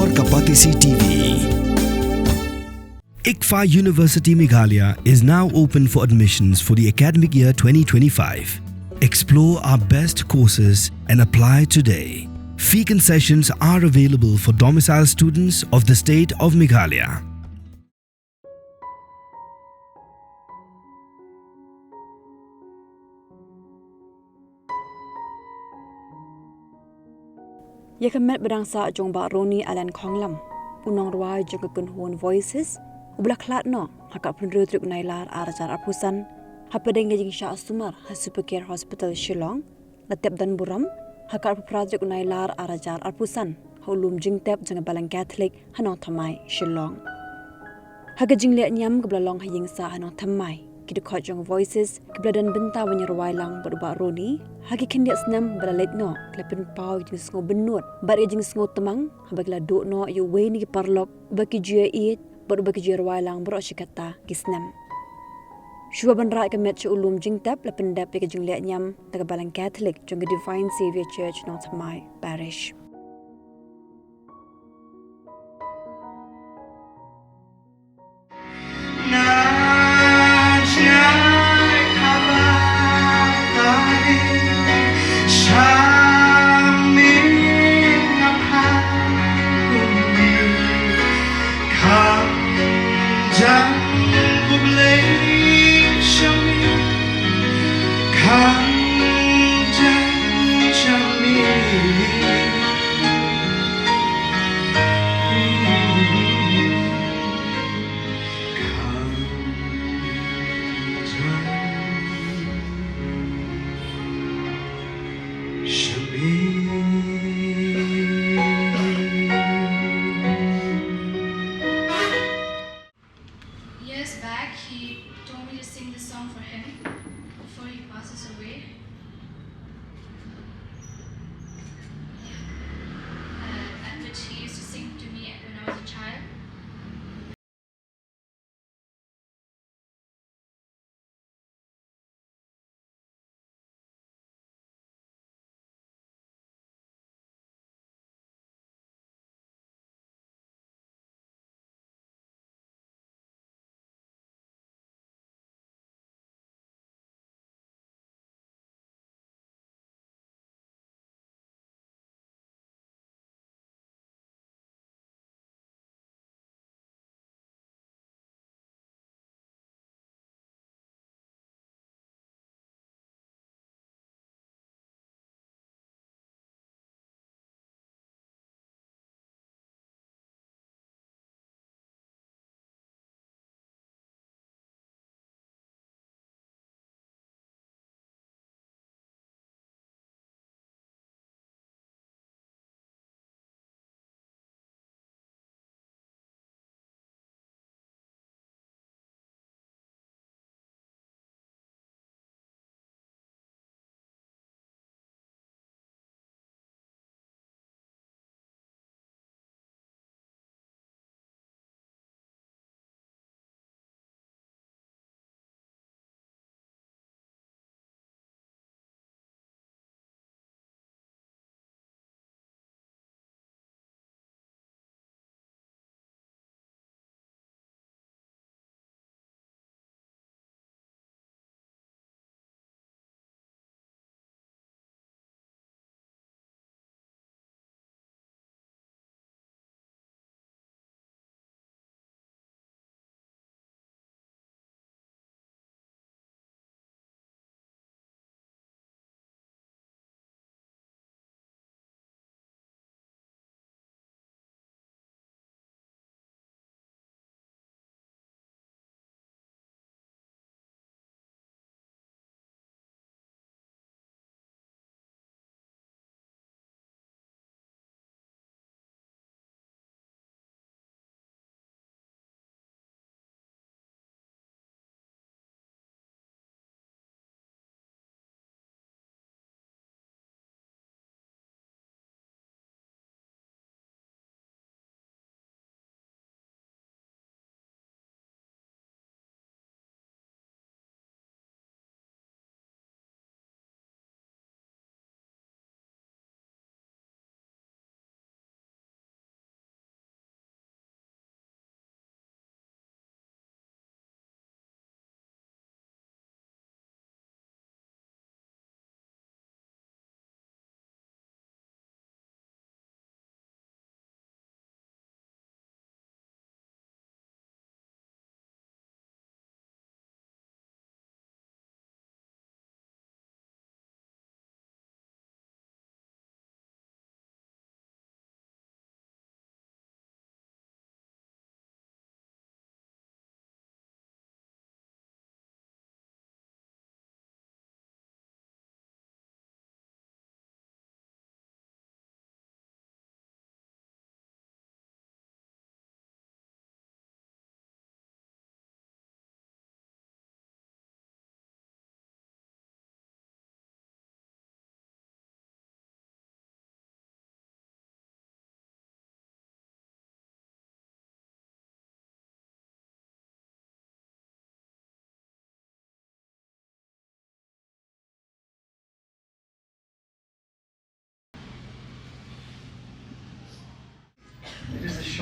और Kapatisi TV. ICFA University Meghalaya is now open for admissions for the academic year 2025. Explore our best courses and apply today. Fee concessions are available for domicile students of the state of Meghalaya. Yakamet berangsa jongba Ronnie Allan Khonglam unang ruai jengkun huan voices ublah klat no hakap penru truk nailar arajar apusan hapadeng jing sha sumar ha supercare hospital Shillong latep Donburom hakap project nailar arajar apusan holum jingtep jeng balang Catholic hanong thamai Shillong haga jingle nyam geblalong haying sa hanong thamai Dkhot jong voices kebladan benta wenyeruai lang berubah Ronnie hagi kendiak senam beralit no klepin pau jing Sngewbynnud bari jing Sngewtemang habagla do no yu we ni parlok baki jue it berubah ruai lang bro shikata gisnam Shua banra kemet chu ulum jing tap lepin dap ke jing liat nyam daga balang Catholic jong Divine Saviour Church North Mai Parish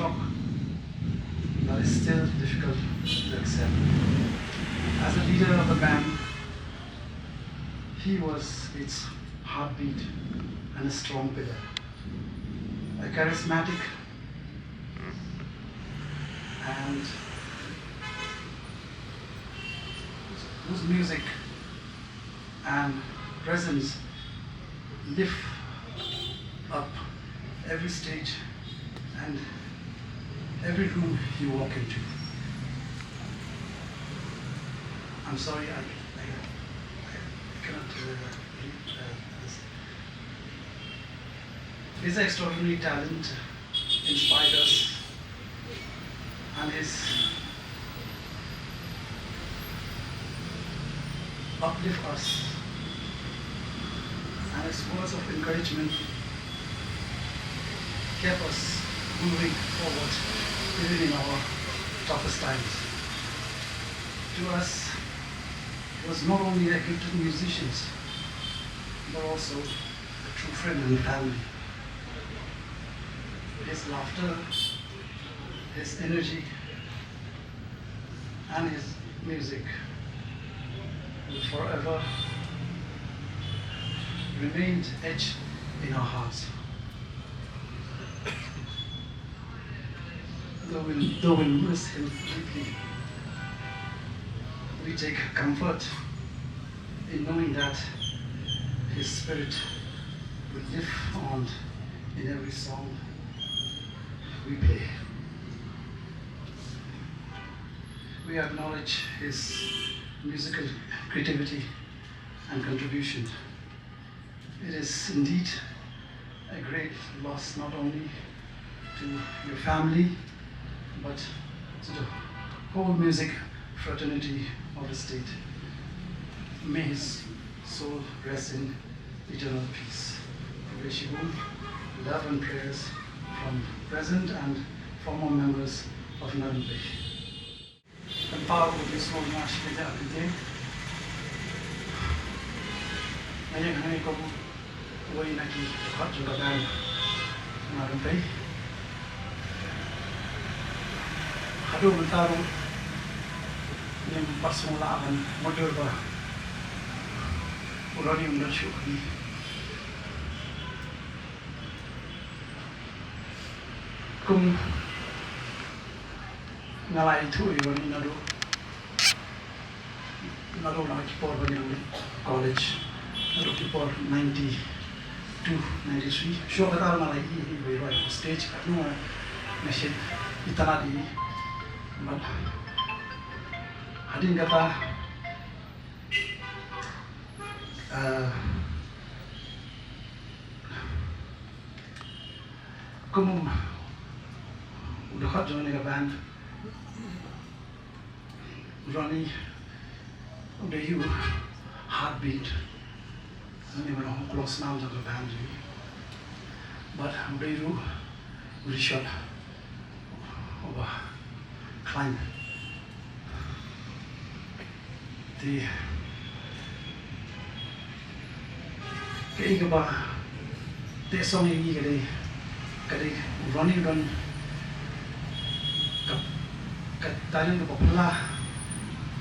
shock that is still difficult to accept. As a leader of the band, he was its heartbeat and a strong pillar. A charismatic and whose music and presence lift up every stage and every room you walk into. I'm sorry, I cannot read this. His extraordinary talent inspired us, and his uplift us, and his words of encouragement kept us moving forward even in our toughest times. To us, he was not only a gifted musician, but also a true friend and family. His laughter, his energy, and his music will forever remain etched in our hearts. Though we miss him deeply, we take comfort in knowing that his spirit will live on in every song we play. We acknowledge his musical creativity and contribution. It is indeed a great loss not only to your family, but to the whole music fraternity of the state. May his soul rest in eternal peace. We wish you love and prayers from present and former members of Narumpe. And power of this whole national day. Ngayon hanay ko uwi na ki Dkhot juga band Narumpe. Hado mentaro yung pasmulaan model ba Ronnie yung nasyukli. Kung ngalay itu Ronnie nado nakikipor ba nilang college nado kipor 92, 93 sure kata ngalay i stage ano machine itala di but hadin kata como Dkhot joining a band, Ronnie, you heartbeat, I don't even know how close now to the band, but you really shot over climb. The cái ba để xong như cái đây Ronnie run cái tayo ng popula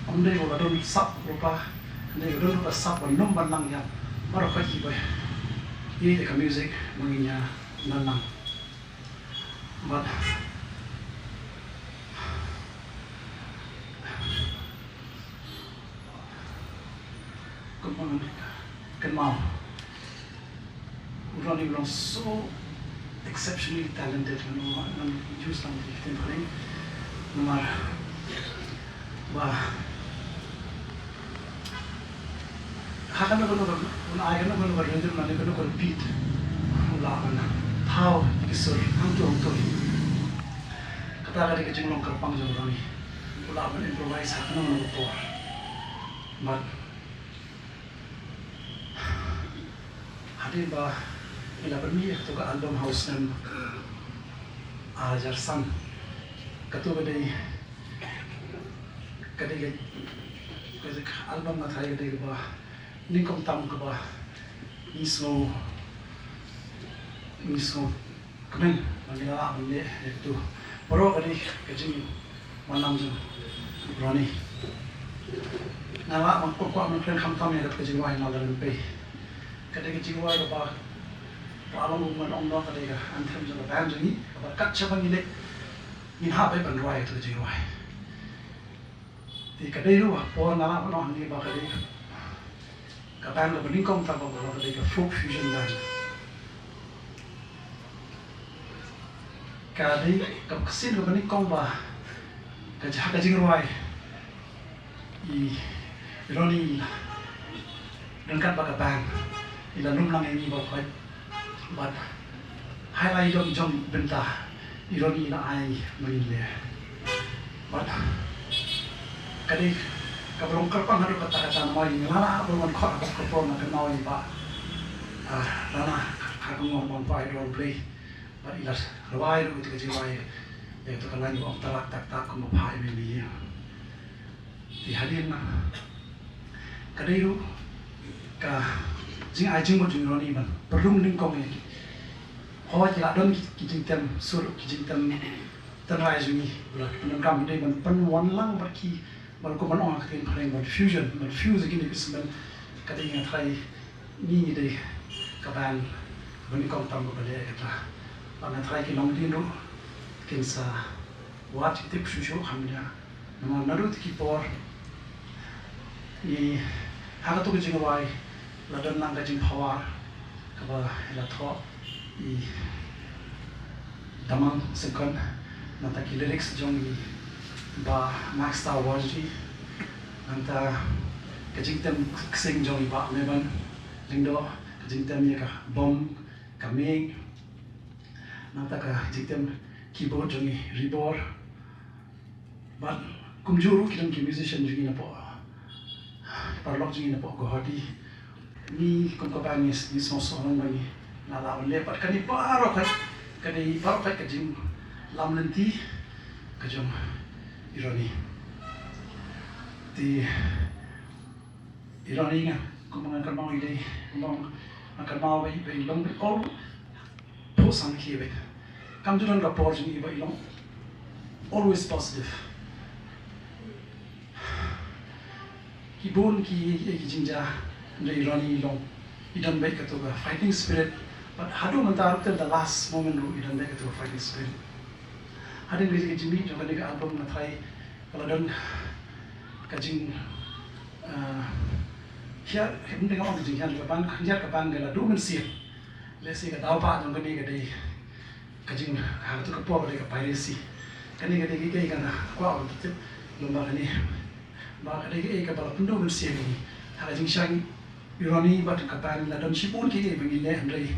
ông đây gọi là đôn sắp rupa đây đôn rupa sắp và nôm ban lang yan mà rồi cái gì vậy ini cái music menginya nanang but kemudian kenal Ronnie was so exceptionally talented and used on the thing numar ba hakan na kono ay na kono rhythm na kono beat la na how isur hangto kata kali kecing long kerpang jong Ronnie ula ban improvise hakan na po but hadin ba ila permi to ka album house nam Jarsan katu badai kadai album na thai kadai ba ningkom tam ka ba nisno kamen manila amne to Bro kadi kajing manam jeng Ronnie. Nala man ko man kren kham tam ya kajing wai na lan pe. Kadi kajing wai ba palong man ong no kadi ka anthem jeng ban jeng ni ba kat cha bang ile min ha bai ban wai to kajing wai. Ti kadi ru po nala no ni ba kadi ka ban lo bin kom ta ba kadi ka folk fusion band. Kadi kapsin ko bani kong ba kajing ruai I Ronnie dan kat ba kabang ila num lang ini ba khoi but highlight jom benta Ronnie na ai main le but kadi kabrong karpang hadu kata moi ngala bon khot ko pro na noi ba lana kagong mon pa role play but ilas rawai ru itu jiwai ya to kalan yo talak tak ko mapai me ni di hadin na kadairu ka jing ai jing mo jing Ronnie man perlum ning kong ni ho ja don ki jing tem sur ki jing tem tanrai jing ni la nan kam dei man pan wan lang ba ki man ko man ong ka tin pharing man fusion man fuse again is man kadai nga thai ni dei ka ban ban kong tam ko le ka Bana try ki long dino kinsa wat tip shusho hamnya nama narut ki por I haga to jing wai ladan lang ka jing power ka ba la tho I damang second nata ki lyrics jong I ba max star waji nanta ka jing tem sing jong I ba meban lingdo ka jing tem ya ka bom ka ming nata ka jitem keyboard jongi rebor but kumjuru kilang ki musician jongi na po parlok jongi na po gohati ni kumkabangis ni sosong bagi nalawan lepat kani paro kani paro ka jing lamlenti ka jong Ronnie ti Ronnie nga kumang kan mau ide kumang akan mau bai long all Some here, come to the report and you know, always positive. He born ki jinja and Ronnie long. He done make it to a fighting spirit, but how do mantar till the last moment he done make it to a fighting spirit. I didn't really get to meet when the album na try, but I done kajing here, him the on the jinja kapan gala do see it. Let's say that apa jong kani kadai kajing ha tu kapo kadai ka piracy kani kadai ki kana kwa tu lomba kani ba kadai ki ka bala pundo bersi ni ha kajing shang Ronnie ba ka pan la don shipun ki bagi le andai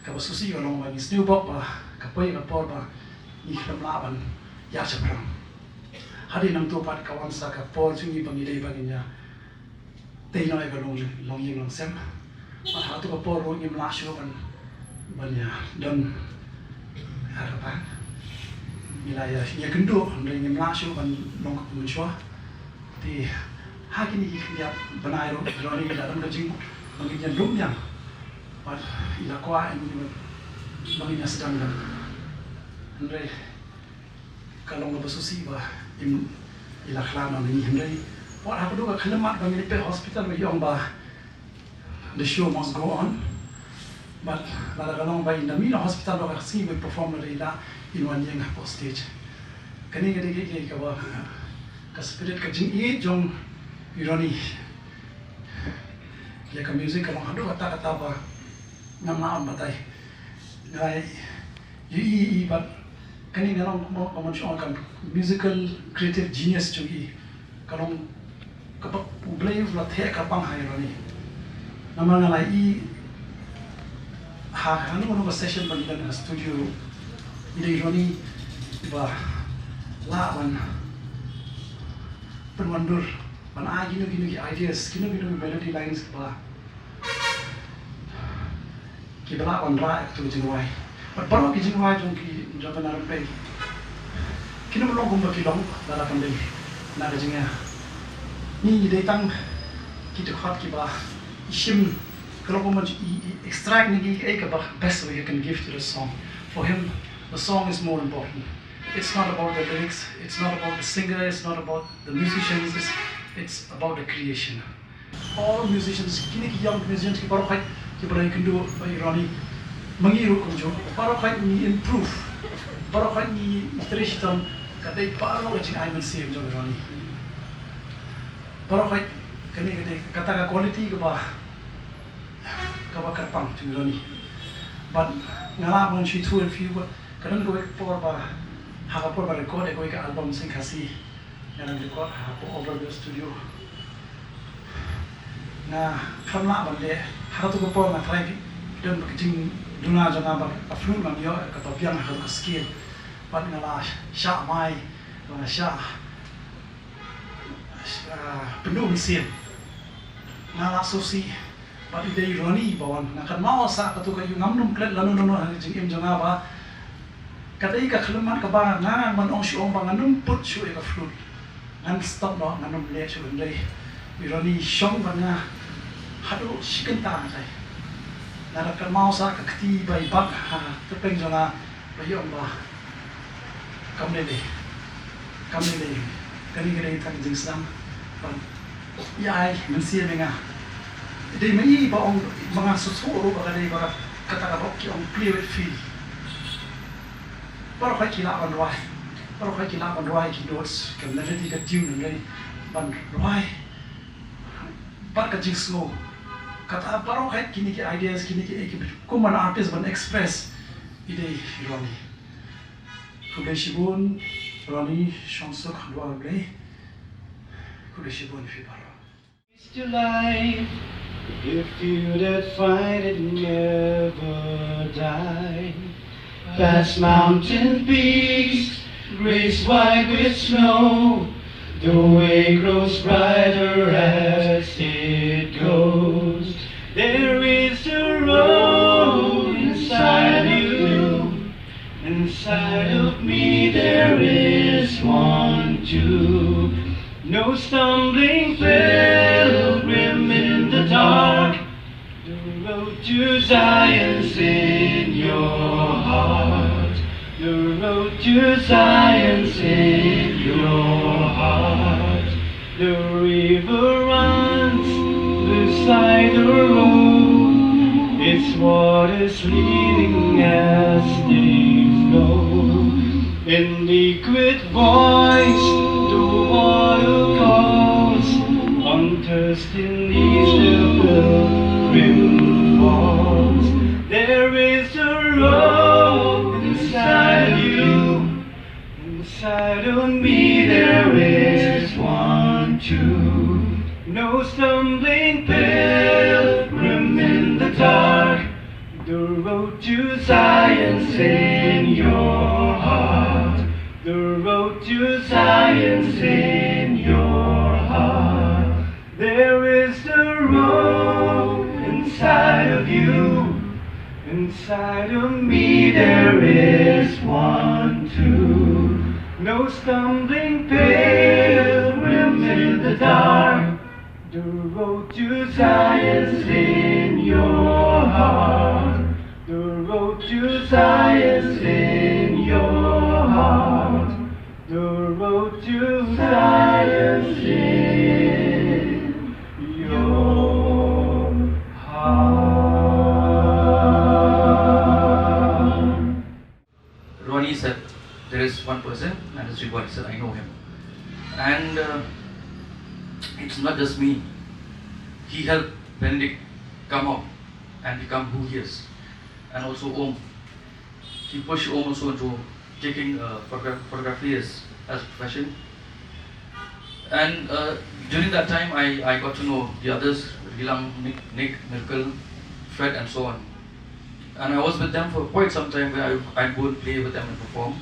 ka basusi ka long ba ni Sngewbynnud ba ka poi ka por ba ni khlamla ban ya chapram hadi nam tu pat kawan sa ka por chungi bangi dei banginya tei noi ka long ying long sem Hatu ka poro ngim lasyo ban ya don harapan nilaya ya kendo ndai ngim lasyo ban long ka punswa ti hakini ya banai ro Ronnie ka dalam kajing banginya dum yang pat ila kwa ini banginya sedang dan ndai kalong ka basusi ba im ila khlama ni ndai what happened ka khlemat bangi pe hospital ba yong ba The show must go on, but along by in the middle hospital of see we perform in one young stage. Can you get a spirit catching jong Ronnie? Like a music along Hadu Atakataba Nama Batai. But can you along musical creative genius to be Kalong Blave Latte Kapang Ronnie. Namanya lagi hanu session bagi dalam studio ini Ronnie bah lawan penwandur mana gini ideas gini melody lines bah kita lawan ra itu jengwai baru kita jengwai jong ki jaban naran play kini belum gumba kilong dalam pandai nak jengnya ni datang kita Dkhot kita Ishim, kalau extract the best way you can give to the song. For him, the song is more important. It's not about the lyrics, it's not about the singer, it's not about the musicians, it's about the creation. All musicians, kini young musicians, ki can do by Ronnie, mangiru kunjo, ni improve, ni iteration, kadai paro kacing aiman same jo Ronnie. Kani kata quality kaba karpang tu Ronnie. But ngala mon shi tu and few, kadang go por ba. Hakapo ba record ko ka album sing kasi yang record hakapo over the studio na kamla bande hakato ko po na try dan kiting duna jana ba aflu na yo ka to piang hakato skill but ngala sha mai na sha penuh mesin ngala sosi but ide Ronnie bawan na kan mau sa ka to ka yung ngamnum klet lanu jing im jana ba kadai ka khluman ka ba nga man ong shi ong ba nganum put shu e ka fruit ngan stop no nganum le shu ndai Ronnie shong ba nga hadu shikan ta sai na ka mau sa ka kti bai bak ha te peng jona ba yong ba kam le kani tan jing sam ba yai man sia nga dei mai ba ong mga susuro ba kadai ba kata ka ki ong play with feel baru kau kila ban ruai kidos kerana jadi kecil ni ban ruai bar kecil slow kata baru kau kini ke ideas kini ke kuman artist ban express ide Ronnie kuda shibun Ronnie chansok dua play kuda shibun fi baru to life if you that find it never die. Past mountain peaks, graced white with snow, the way grows brighter as it goes. There is a road inside you, inside of me there is one too. No stumbling pilgrim in the dark, the road to Zion's in your heart. The road to Zion's in your heart. The river runs beside the road. Its waters leading as things go. In liquid voice, the water calls. On thirsty knees, the pilgrim falls. There is a road inside you, inside of me there is one too. No stumbling pilgrim in the dark, the road to Zion's in your heart. The road to Zion's in your heart. There is a road inside of you. Inside of me there is one too. No stumbling pilgrim in the dark. The road to Zion's in your heart. The road to Zion's in your heart. The road to Zion's in your heart. Ronnie said, there is one person, and his reward. He said, I know him. And it's not just me. He helped Benedict come up and become who he is. And also Om. He pushed Om also into taking photography as a profession. And during that time, I got to know the others, Gilang, Nick, Mirkel, Fred, and so on. And I was with them for quite some time where I'd go and play with them and perform.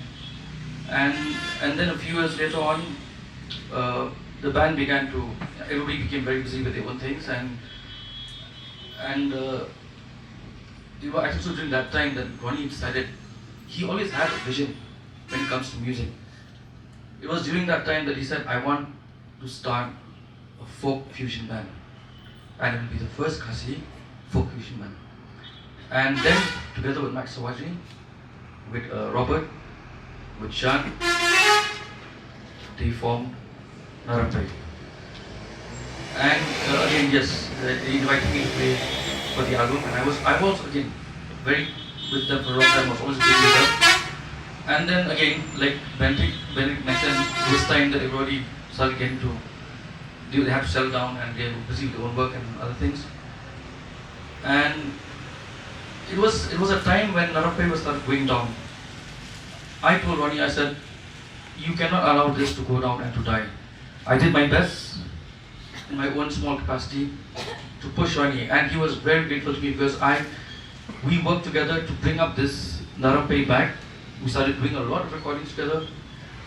And then a few years later on, the band began to, everybody became very busy with their own things, and it was actually during that time that Ronnie decided, he always had a vision when it comes to music. It was during that time that he said, I want to start a folk fusion band, and it will be the first Khasi folk fusion band. And then, together with Max Sawaji, with Robert, with Sean, they formed Narampai. And again, yes, they invited me to play for the album, and I was again very with them for a long time. I was always playing with them. And then again, like Benedict mentioned, this time that everybody started getting to, they had to settle down and they were busy with their own work and other things. And it was a time when Narampai was started going down. I told Ronnie, I said, you cannot allow this to go down and to die. I did my best in my own small capacity to push Ronnie, and he was very grateful to me because we worked together to bring up this Narampai back. We started doing a lot of recordings together.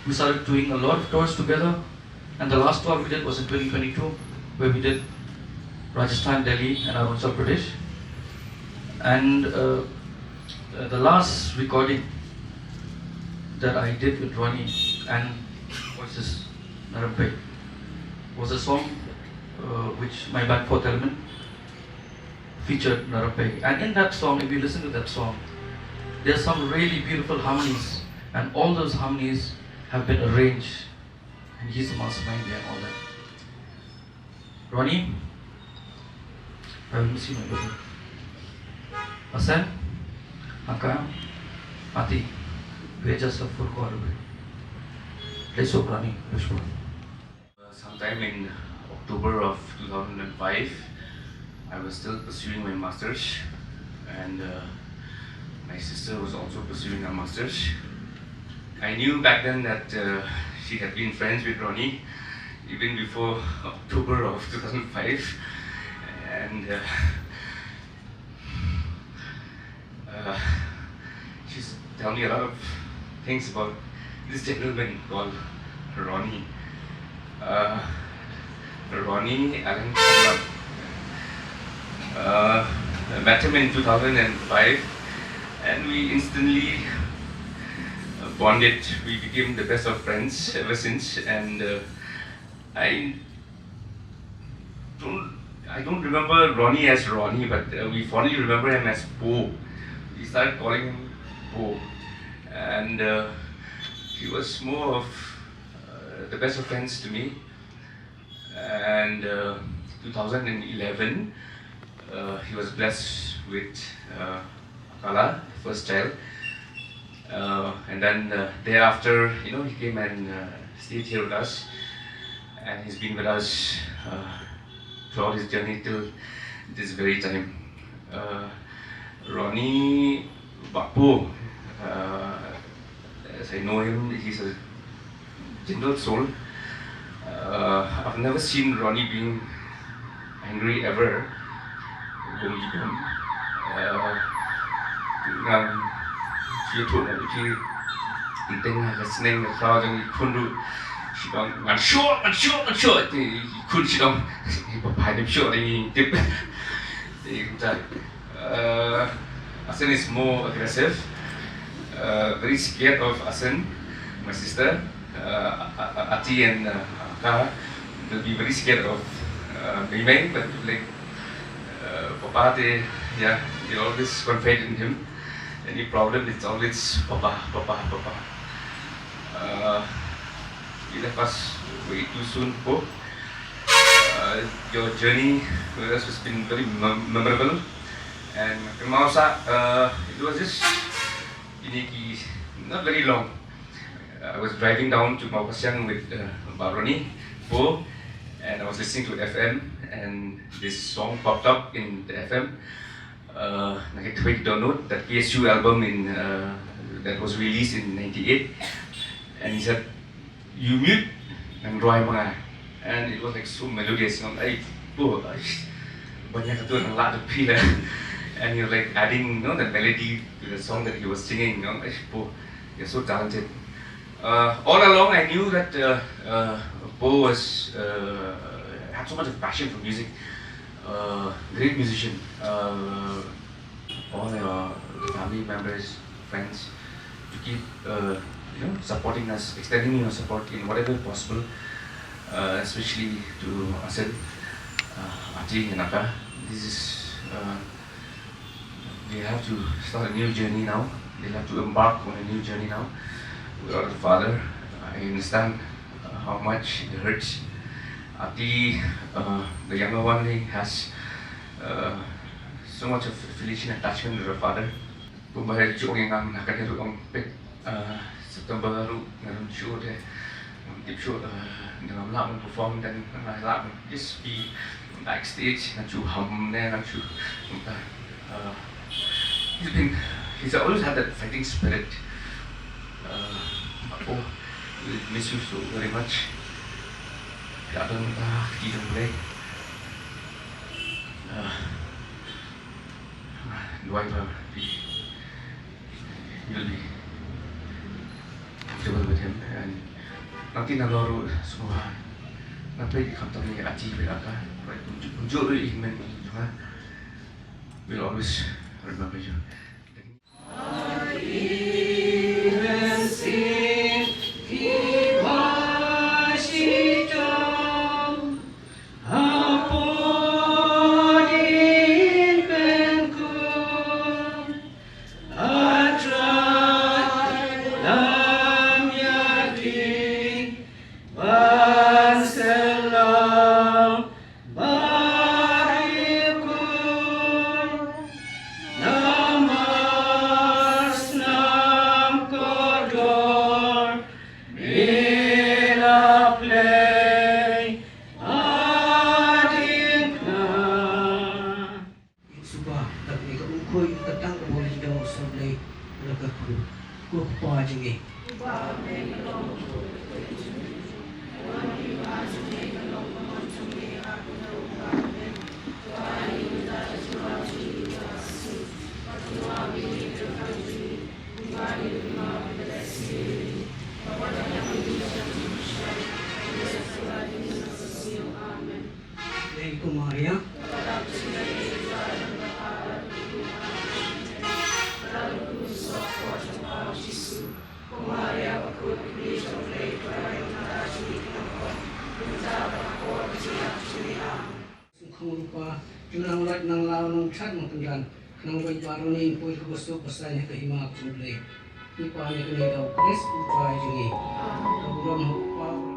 We started doing a lot of tours together. And the last tour we did was in 2022, where we did Rajasthan, Delhi, and Arunachal Pradesh. And the last recording that I did with Ronnie and voices Narampai was a song which my band Fourth Element featured Narampai. And in that song, if you listen to that song, there's some really beautiful harmonies, and all those harmonies have been arranged, and he's the mastermind behind all that. Ronnie, I will miss you, my brother. Hassan, Aka, Ati, we're just a full quarter away. Let's hope, Ronnie. Let's go. Sometime in October of 2005, I was still pursuing my master's, and my sister was also pursuing her master's. I knew back then that she had been friends with Ronnie even before October of 2005, and she's telling me a lot of things about this gentleman called Ronnie. Ronnie Allan Khonglam. I met him in 2005, and we instantly bonded. We became the best of friends ever since, and I don't remember Ronnie as Ronnie, but we fondly remember him as Po. We started calling him Po, and he was more of the best of friends to me. And 2011, he was blessed with Allan, first child, and then thereafter, he came and stayed here with us, and he's been with us throughout his journey till this very time. Ronnie Bapu, as I know him, he's a gentle soul. I've never seen Ronnie being angry ever. She told me she listening the crowd and he couldn't I'm sure. He couldn't sit down. He behind him sure he dip. Allan is more aggressive, very scared of Allan, my sister. Ati and Aka, they'll be very scared of Mei, but like Papa, they always confide in him. Any problem, it's always Papa. You left us way too soon, Po. Your journey with us has been very memorable, and it was just not very long. I was driving down to Maupasyang with Ronnie, Po, and I was listening to FM, and this song popped up in the FM. Dkhot, that PSU album that was released in '98, and he said, "You mute and Roy mga," and it was like so melodious. I'm like, "Po, banyak tu ang lot of pila," and he was like adding, the melody to the song that he was singing. I'm like, "Po, you're so talented." All along, I knew that Po had so much of passion for music. Great musician. All our family members, friends, to keep supporting us, extending your support in whatever possible, especially to Allan, Ati and Aka. This is they have to start a new journey now. They have to embark on a new journey now. without a father. I understand how much it hurts. Ati, the younger one, he has so much of affiliation attachment to the father. Pumbahay chong yang nakaniru ang pek September lalu ngayon show deh, tip show dengan lama perform dan lama just be backstage ngacu ham deh ngacu. He's always had that fighting spirit. We miss you so very much. Kadang tidak boleh. You'll be comfortable with him, and nanti naloro semua nanti di kantor ni aji beraka, unjuk iman juga. We'll always remember you. Junang ulat ng lao ng chat mo tanggan nang baybaro ni poy gusto pasanya ka hima kumple. Ipa ni kanila press try jingi. Donburom pa